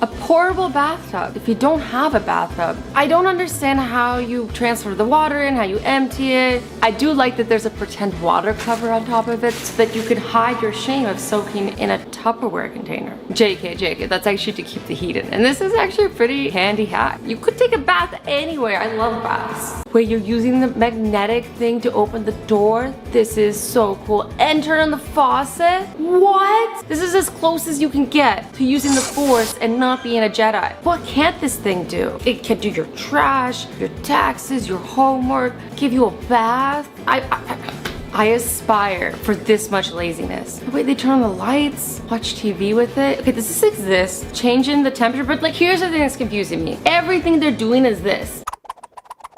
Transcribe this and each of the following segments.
A portable bathtub if you don't have a bathtub. I don't understand how you transfer the water in, how you empty it. I do like that there's a pretend water cover on top of it so that you could hide your shame of soaking in a Tupperware container. JK, that's actually to keep the heat in. And this is actually a pretty handy hack. You could take a bath anywhere. I love baths. Where you're using the magnetic thing to open the door. This is so cool. And turn on the faucet. What? This is as close as you can get to using the Force and not being a Jedi. What can't this thing do? It can do your trash, your taxes, your homework, give you a bath. I aspire for this much laziness. Wait, they turn on the lights, watch TV with it. Okay, this exists, changing the temperature, but like here's the thing that's confusing me. Everything they're doing is this.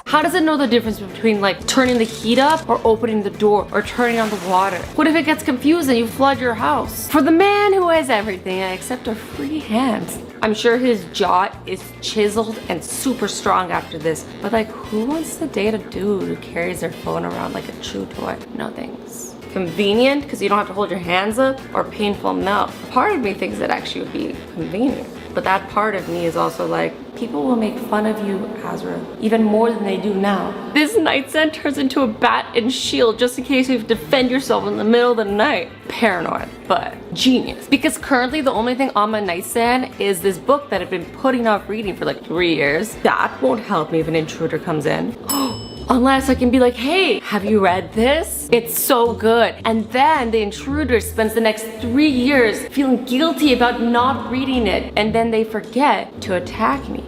How does it know the difference between like turning the heat up or opening the door or turning on the water? What if it gets confused and you flood your house? For the man who has everything, I accept a free hand. I'm sure his jaw is chiseled and super strong after this, but like who wants to date a dude who carries their phone around like a chew toy? No thanks. Convenient because you don't have to hold your hands up, or painful? No. Part of me thinks it actually would be convenient. But that part of me is also like, people will make fun of you, Azra, even more than they do now. This nightstand turns into a bat and shield just in case you have to defend yourself in the middle of the night. Paranoid, but genius. Because currently the only thing on my nightstand is this book that I've been putting off reading for like 3 years. That won't help me if an intruder comes in. Unless I can be like, hey, have you read this? It's so good. And then the intruder spends the next 3 years feeling guilty about not reading it. And then they forget to attack me.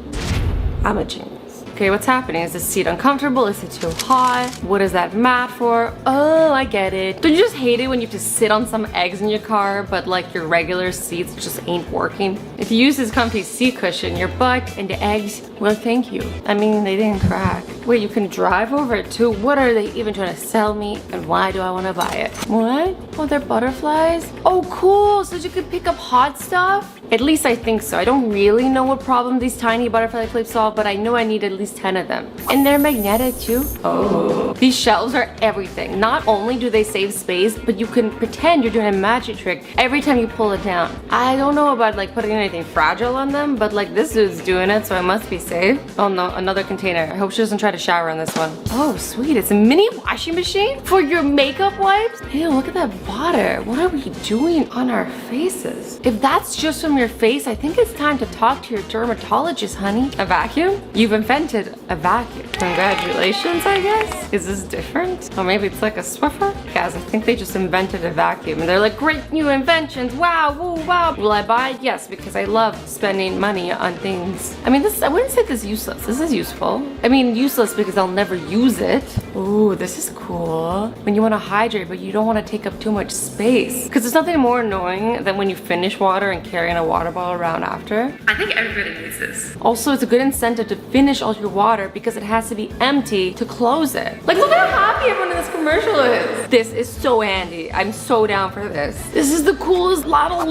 I'm a genius. Okay, what's happening? Is this seat uncomfortable? Is it too hot? What is that mat for? Oh, I get it. Don't you just hate it when you have to sit on some eggs in your car, but like your regular seats just ain't working? If you use this comfy seat cushion, your butt and the eggs, well, thank you. I mean, they didn't crack. Wait, you can drive over it too? What are they even trying to sell me? And why do I want to buy it? What? Oh, they're butterflies? Oh, cool. So you could pick up hot stuff? At least I think so. I don't really know what problem these tiny butterfly clips solve, but I know I need at least 10 of them. And they're magnetic too. Oh. These shelves are everything. Not only do they save space, but you can pretend you're doing a magic trick every time you pull it down. I don't know about like putting anything fragile on them, but like this dude's doing it, so I must be safe. Oh no, another container. I hope she doesn't try to shower on this one. Oh, sweet. It's a mini washing machine for your makeup wipes. Hey, look at that water. What are we doing on our faces? If that's just from your face, I think it's time to talk to your dermatologist, honey. A vacuum? You've invented a vacuum. Congratulations, I guess. Is this different? Or maybe it's like a Swiffer? Guys, I think they just invented a vacuum and they're like, great new inventions. Wow, woo, wow. Will I buy it? Yes, because I love spending money on things. I mean, I wouldn't say this is useless. This is useful. I mean, useless because I'll never use it. Ooh, this is cool. When you want to hydrate, but you don't want to take up too much space. Because there's nothing more annoying than when you finish water and carrying a water bottle around after. I think everybody needs this. Also, it's a good incentive to finish all your water because it has to be empty to close it. Like, look how happy everyone in this commercial is. This is so handy. I'm so down for this. This is the coolest ladle,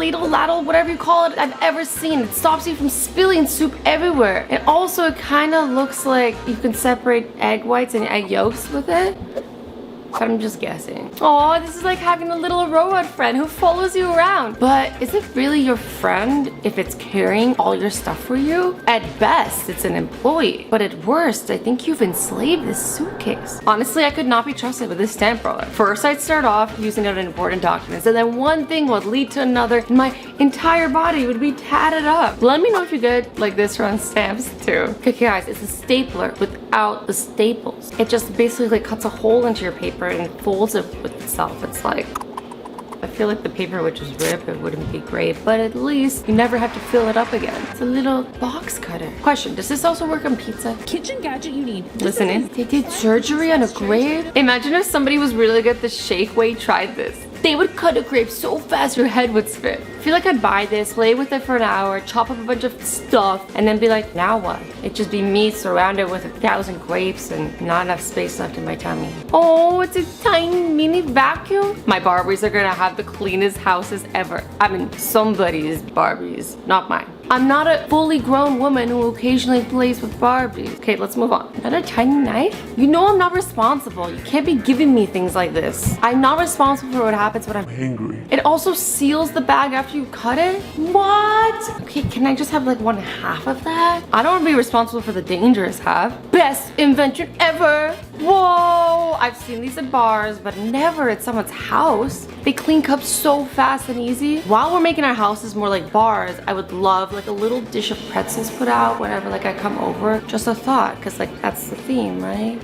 whatever you call it, I've ever seen. It stops you from spilling soup everywhere. And also, it kind of looks like you can separate egg whites and egg yolks with it. But I'm just guessing. Oh, this is like having a little robot friend who follows you around. But is it really your friend if it's carrying all your stuff for you? At best, it's an employee. But at worst, I think you've enslaved this suitcase. Honestly, I could not be trusted with this stamp roller. First, I'd start off using it on important documents, and then one thing would lead to another, and my entire body would be tatted up. Let me know if you get like this on stamps too. Okay, guys, it's a stapler without the staples. It just basically cuts a hole into your paper and folds it with itself. It's like, I feel like the paper would just rip. It wouldn't be great, but at least you never have to fill it up again. It's a little box cutter. Question, does this also work on pizza? Kitchen gadget you need. Listen in. They did surgery on a grape? Imagine if somebody was really good at the shake weight tried this. They would cut a grape so fast your head would spin. I feel like I'd buy this, play with it for an hour, chop up a bunch of stuff, and then be like, now what? It'd just be me surrounded with 1,000 grapes and not enough space left in my tummy. Oh, it's a tiny mini vacuum. My Barbies are gonna have the cleanest houses ever. I mean, somebody's Barbies, not mine. I'm not a fully grown woman who occasionally plays with Barbies. Okay, let's move on. Another tiny knife? You know I'm not responsible. You can't be giving me things like this. I'm not responsible for what happens when I'm angry. It also seals the bag after you cut it? What? Okay, can I just have like 1/2 of that? I don't want to be responsible for the dangerous half. Best invention ever! Whoa! I've seen these at bars, but never at someone's house. They clean cups so fast and easy. While we're making our houses more like bars, I would love like a little dish of pretzels put out whenever like I come over. Just a thought, because like that's the theme, right?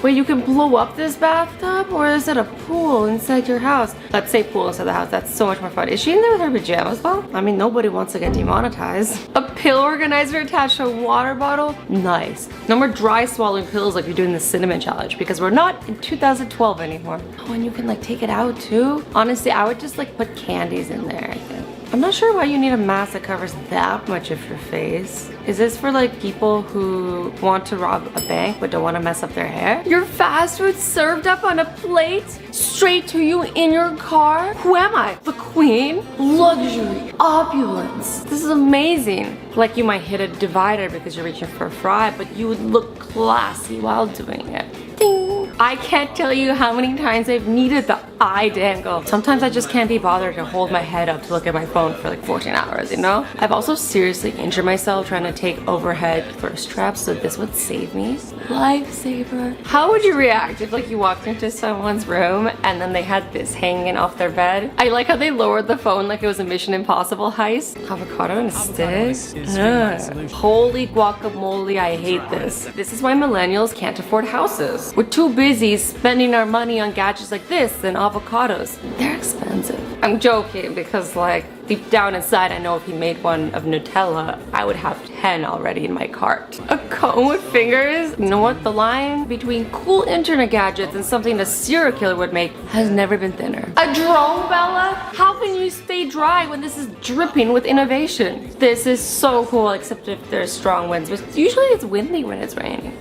Wait, you can blow up this bathtub? Or is it a pool inside your house? Let's say pool inside the house. That's so much more fun. Is she in there with her pajamas though? I mean, nobody wants to get demonetized. A pill organizer attached to a water bottle? Nice. No more dry swallowing pills like you're doing the cinnamon challenge because we're not in 2012 anymore. Oh, and you can like take it out too? Honestly, I would just like put candies in there, I think. I'm not sure why you need a mask that covers that much of your face. Is this for like people who want to rob a bank but don't want to mess up their hair? Your fast food served up on a plate straight to you in your car? Who am I? The queen? Luxury, opulence. This is amazing. Like you might hit a divider because you're reaching for a fry, but you would look classy while doing it. Ding. I can't tell you how many times I've needed the eye dangle. Sometimes I just can't be bothered to hold my head up to look at my phone for like 14 hours, you know? I've also seriously injured myself trying to take overhead thirst traps, so this would save me. Lifesaver. How would you react if like you walked into someone's room and then they had this hanging off their bed? I like how they lowered the phone like it was a Mission Impossible heist. Avocado and a stick? Holy guacamole, I hate this. This is why millennials can't afford houses. We're too busy spending our money on gadgets like this and avocados. They're expensive. I'm joking because like deep down inside I know if he made one of Nutella, I would have 10 already in my cart. A comb with fingers? You know what? The line between cool internet gadgets and something a serial killer would make has never been thinner. A drone, Bella? How can you stay dry when this is dripping with innovation? This is so cool, except if there's strong winds, but usually it's windy when it's raining.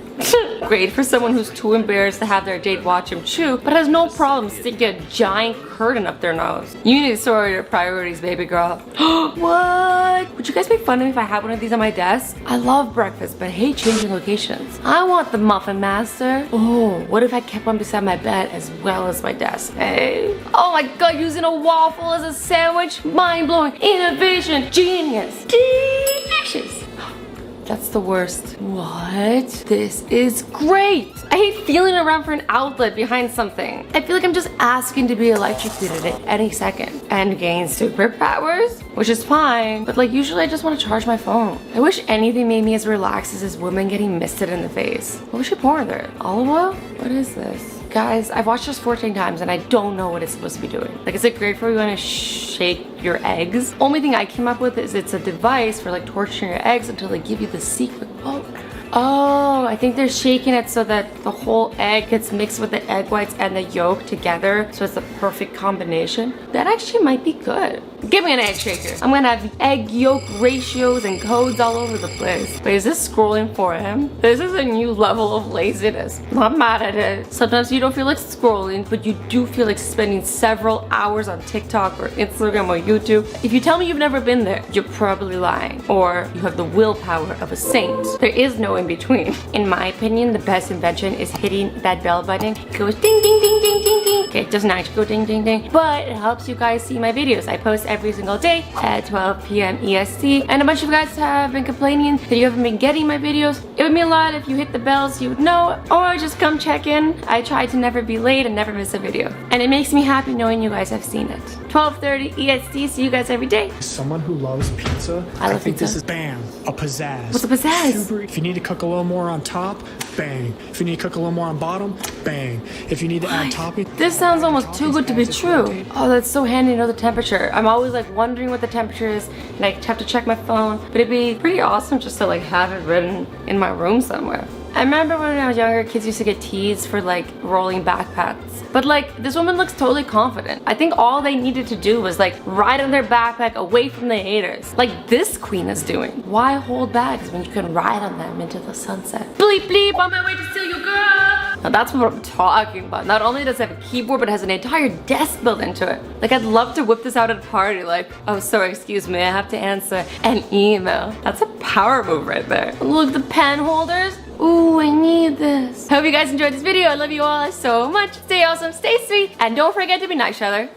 Great for someone who's too embarrassed to have their date watch him chew, but has no problem sticking a giant curtain up their nose. You need to sort your priorities, baby girl. What? Would you guys make fun of me if I had one of these on my desk? I love breakfast, but hate changing locations. I want the Muffin Master. Oh, what if I kept one beside my bed as well as my desk? Hey. Oh my god, using a waffle as a sandwich? Mind-blowing. Innovation. Genius. Delicious. That's the worst. What? This is great. I hate feeling around for an outlet behind something. I feel like I'm just asking to be electrocuted at any second and gain superpowers, which is fine, but like usually I just want to charge my phone. I wish anything made me as relaxed as this woman getting misted in the face. What was she pouring there? Olive oil? What is this? Guys, I've watched this 14 times and I don't know what it's supposed to be doing. Like, is it great for you when you shake your eggs? Only thing I came up with is it's a device for like torturing your eggs until they give you the secret. Oh, I think they're shaking it so that the whole egg gets mixed with the egg whites and the yolk together, so it's the perfect combination. That actually might be good. Give me an egg shaker. I'm gonna have egg yolk ratios and codes all over the place. Wait, is this scrolling for him? This is a new level of laziness. I'm not mad at it. Sometimes you don't feel like scrolling, but you do feel like spending several hours on TikTok or Instagram or YouTube. If you tell me you've never been there, you're probably lying. Or you have the willpower of a saint. There is no in between. In my opinion, the best invention is hitting that bell button. It goes ding ding ding ding ding ding. Okay, it doesn't actually go ding ding ding, but it helps you guys see my videos. I post every single day at 12 p.m. EST, and a bunch of you guys have been complaining that you haven't been getting my videos. It would mean a lot if you hit the bell so you would know, or just come check in. I try to never be late and never miss a video, and it makes me happy knowing you guys have seen it. 12:30 EST, see you guys every day. Someone who loves pizza, I think this is bam, a pizzazz. What's a pizzazz? Super, if you need to cook a little more on top, bang. If you need to cook a little more on bottom, bang. If you need to add topping. This sounds almost too good to be true. Oh, that's so handy to know the temperature. I'm always like wondering what the temperature is, and I have to check my phone, but it'd be pretty awesome just to like have it written in my room somewhere. I remember when I was younger, kids used to get teased for like rolling backpacks. But like, this woman looks totally confident. I think all they needed to do was like ride on their backpack away from the haters. Like this queen is doing. Why hold bags when you can ride on them into the sunset? Bleep bleep, on my way to steal your girl! Now that's what I'm talking about. Not only does it have a keyboard, but it has an entire desk built into it. Like, I'd love to whip this out at a party. Like, oh, sorry, excuse me, I have to answer an email. That's a power move right there. Look, the pen holders. Ooh, I need this. Hope you guys enjoyed this video. I love you all so much. Stay awesome, stay sweet, and don't forget to be nice, to each other.